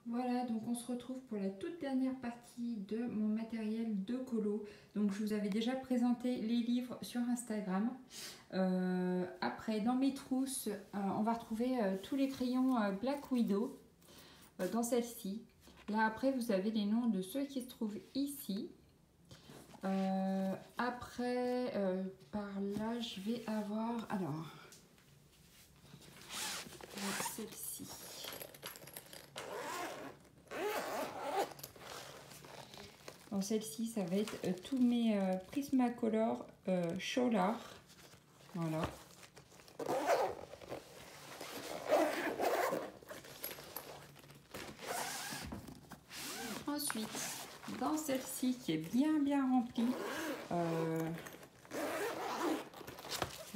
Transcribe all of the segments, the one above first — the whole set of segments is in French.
Voilà, donc on se retrouve pour la toute dernière partie de mon matériel de colo. Donc je vous avais déjà présenté les livres sur Instagram. Après, dans mes trousses, on va retrouver tous les crayons Black Widow dans celle-ci. Là après, vous avez les noms de ceux qui se trouvent ici. Après, par là, je vais avoir... Alors, celle-ci. Dans celle-ci, ça va être tous mes Prismacolor Solar. Voilà. Ensuite, dans celle-ci qui est bien remplie,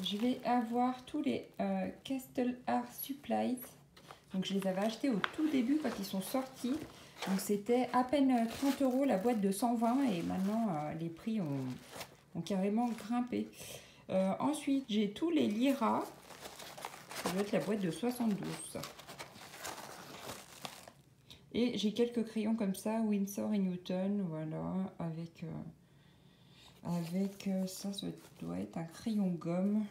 je vais avoir tous les Castle Art Supplies. Donc je les avais achetés au tout début quand ils sont sortis. Donc c'était à peine 30 € la boîte de 120 et maintenant les prix ont carrément grimpé. Ensuite j'ai tous les Lyra. Ça doit être la boîte de 72. Et j'ai quelques crayons comme ça, Winsor et Newton, voilà, avec ça doit être un crayon gomme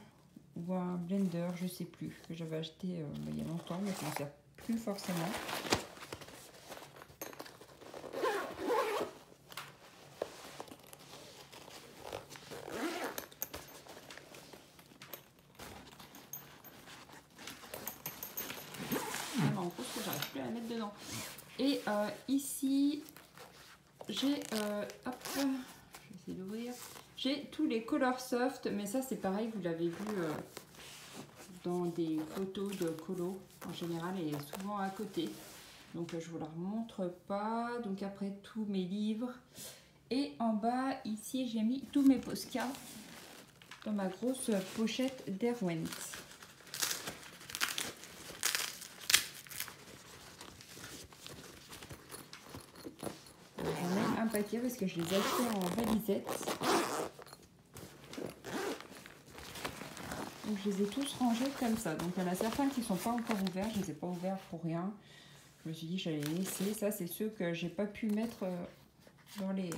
ou un blender, je sais plus, que j'avais acheté il y a longtemps, mais qui ne sert plus forcément. En gros, j'arrive plus à la mettre dedans. Et ici, j'ai, hop, je vais essayer d'ouvrir. J'ai tous les Color Soft, mais ça c'est pareil, vous l'avez vu dans des photos de colo en général, et souvent à côté. Donc je vous la remontre pas. Donc après tous mes livres. Et en bas, ici, j'ai mis tous mes Posca dans ma grosse pochette Derwent. J'en ai un paquet parce que je les ai achetés en valisette. Donc je les ai tous rangés comme ça. Donc il y en a certains qui ne sont pas encore ouverts. Je ne les ai pas ouverts pour rien. Je me suis dit que j'allais les laisser. Ça, c'est ceux que j'ai pas pu mettre dans les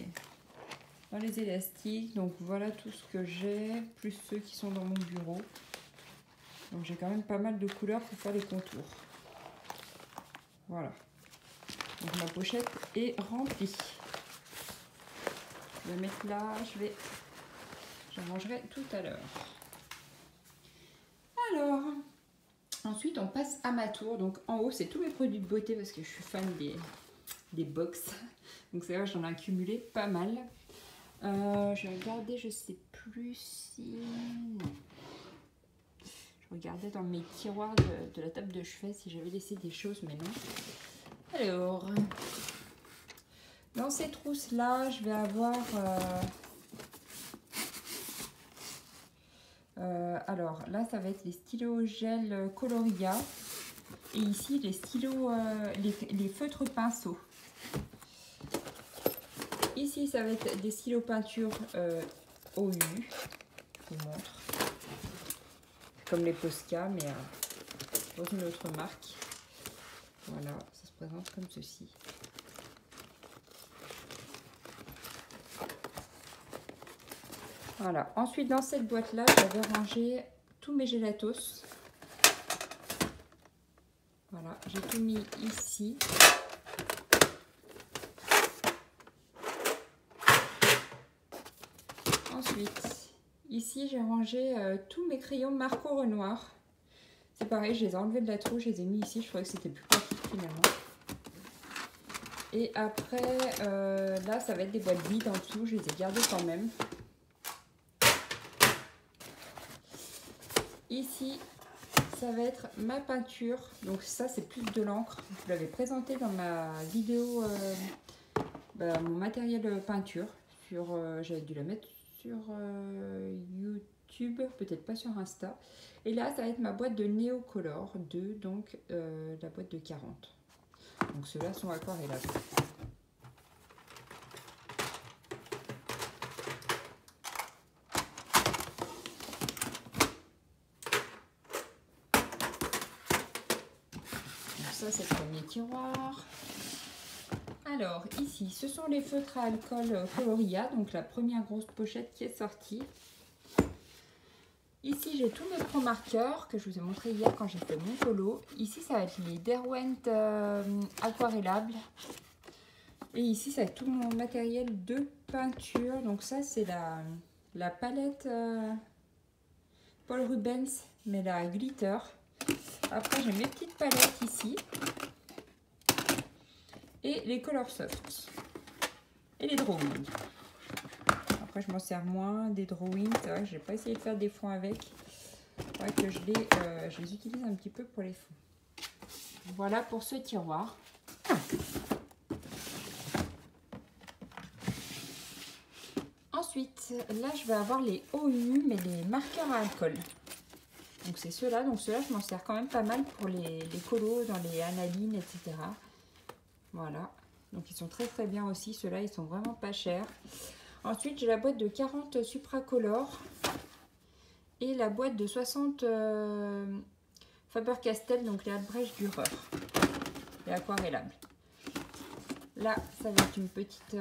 élastiques. Donc voilà tout ce que j'ai, plus ceux qui sont dans mon bureau. Donc j'ai quand même pas mal de couleurs pour faire les contours. Voilà. Donc ma pochette est remplie. Je vais mettre là, j'en mangerai tout à l'heure. Alors, ensuite on passe à ma tour. Donc en haut c'est tous mes produits de beauté parce que je suis fan des box. Donc c'est vrai, j'en ai accumulé pas mal. Je vais regarder, je sais plus si... Non. Je regardais dans mes tiroirs de la table de chevet si j'avais laissé des choses, mais non. Alors, dans ces trousses-là, je vais avoir... alors là, ça va être les stylos gel Coloria. Et ici, les stylos, les feutres pinceaux. Ici, ça va être des stylos peinture OU. Je vous montre. Comme les Posca, mais dans une autre marque. Voilà, ça se présente comme ceci. Voilà. Ensuite, dans cette boîte-là, j'avais rangé tous mes gelatos. Voilà, j'ai tout mis ici. Ensuite, ici, j'ai rangé tous mes crayons Marco Renoir. C'est pareil, je les ai enlevés de la trousse, je les ai mis ici. Je trouvais que c'était plus pratique finalement. Et après, là, ça va être des boîtes vides en dessous. Je les ai gardées quand même. Ici, ça va être ma peinture. Donc ça, c'est plus de l'encre. Je vous l'avais présenté dans ma vidéo, mon matériel peinture. J'avais dû la mettre sur YouTube, peut-être pas sur Insta. Et là, ça va être ma boîte de Neocolor 2, donc la boîte de 40. Donc ceux-là sont aquarellables. Ça, c'est le premier tiroir. Alors ici, ce sont les feutres à alcool Coloria, donc la première grosse pochette qui est sortie. Ici, j'ai tous mes pro-marqueurs que je vous ai montré hier quand j'ai fait mon colo. Ici, ça va être les Derwent aquarellables. Et ici, ça va être tout mon matériel de peinture. Donc ça, c'est la palette Paul Rubens, mais la glitter. Après, j'ai mes petites palettes ici. Et les Color Soft. Et les drawings. Après, je m'en sers moins des drawings. C'est vrai que je n'ai pas essayé de faire des fonds avec. C'est vrai que je les utilise un petit peu pour les fonds. Voilà pour ce tiroir. Ensuite, là, je vais avoir les OU, mais les marqueurs à alcool. Donc, c'est ceux-là. Donc, ceux-là, je m'en sers quand même pas mal pour les colos, dans les analines, etc. Voilà. Donc, ils sont très, très bien aussi. Ceux-là, ils sont vraiment pas chers. Ensuite, j'ai la boîte de 40 Supracolor et la boîte de 60 Faber-Castell, donc les Albrecht Dürer, les aquarellables. Là, ça va être une petite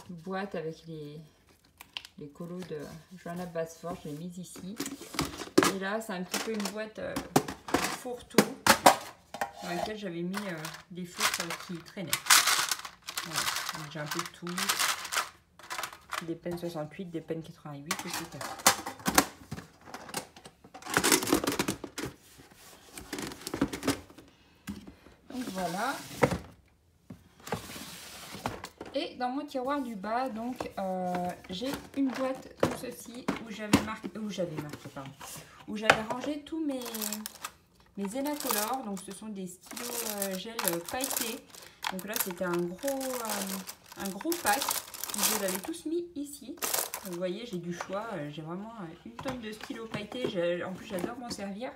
boîte avec les colos de Johanna Basford, je l'ai mise ici. Et là, c'est un petit peu une boîte fourre-tout dans laquelle j'avais mis des feutres qui traînaient. Voilà. J'ai un peu de tout. Des pennes 68, des pennes 88, etc. Donc voilà. Et dans mon tiroir du bas, donc j'ai une boîte comme ceci où j'avais rangé tous mes Enacolor. Donc ce sont des stylos gel pailletés. Donc là c'était un gros pack. Je les avais tous mis ici. Vous voyez, j'ai du choix. J'ai vraiment une tonne de stylos pailletés. En plus, j'adore m'en servir.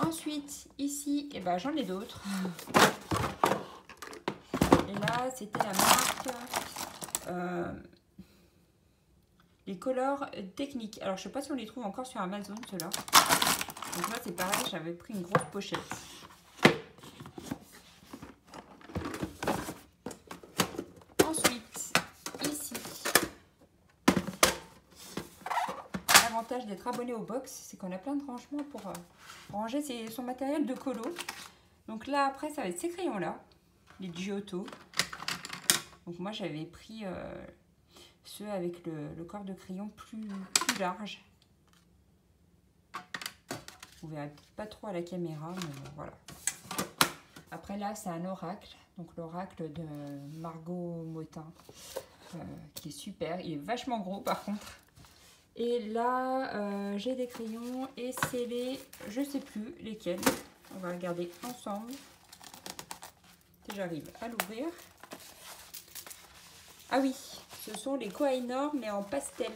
Ensuite, ici, eh ben, j'en ai d'autres. Et là, c'était la marque les Color Techniques. Alors, je ne sais pas si on les trouve encore sur Amazon, ceux-là. Donc là, c'est pareil, j'avais pris une grosse pochette. L'avantage d'être abonné au box, c'est qu'on a plein de rangements pour ranger son matériel de colo. Donc là, après, ça va être ces crayons-là, les Giotto. Donc moi, j'avais pris ceux avec le corps de crayon plus large. Vous verrez peut-être pas trop à la caméra, mais bon, voilà. Après là, c'est un oracle. Donc l'oracle de Margot Motin, qui est super. Il est vachement gros par contre. Et là, j'ai des crayons et c'est les, je sais plus lesquels. On va regarder ensemble. Si j'arrive à l'ouvrir. Ah oui, ce sont les Kohinoor mais en pastel.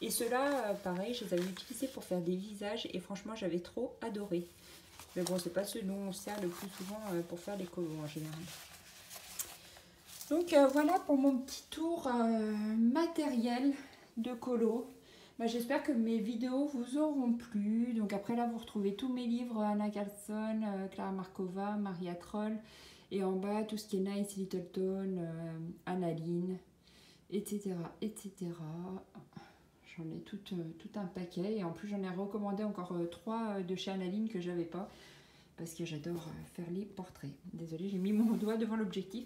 Et ceux-là, pareil, je les avais utilisés pour faire des visages et franchement, j'avais trop adoré. Mais bon, c'est pas ceux dont on sert le plus souvent pour faire les colos en général. Donc voilà pour mon petit tour matériel de colo. J'espère que mes vidéos vous auront plu. Donc après là, vous retrouvez tous mes livres, Anna Carlson, Clara Markova, Maria Troll. Et en bas, tout ce qui est Nice Littleton, Annaline, etc. etc. J'en ai tout un paquet. Et en plus, j'en ai recommandé encore 3 de chez Annaline que j'avais pas. Parce que j'adore faire les portraits. Désolée, j'ai mis mon doigt devant l'objectif.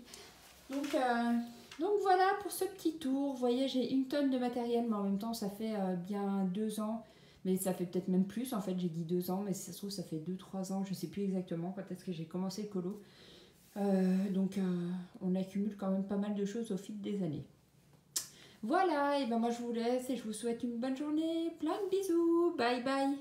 Donc voilà pour ce petit tour. Vous voyez, j'ai une tonne de matériel, mais en même temps, ça fait bien 2 ans. Mais ça fait peut-être même plus, en fait, j'ai dit 2 ans, mais si ça se trouve, ça fait 2-3 ans. Je ne sais plus exactement quand est-ce que j'ai commencé le colo. On accumule quand même pas mal de choses au fil des années. Voilà, et ben moi je vous laisse et je vous souhaite une bonne journée. Plein de bisous. Bye bye.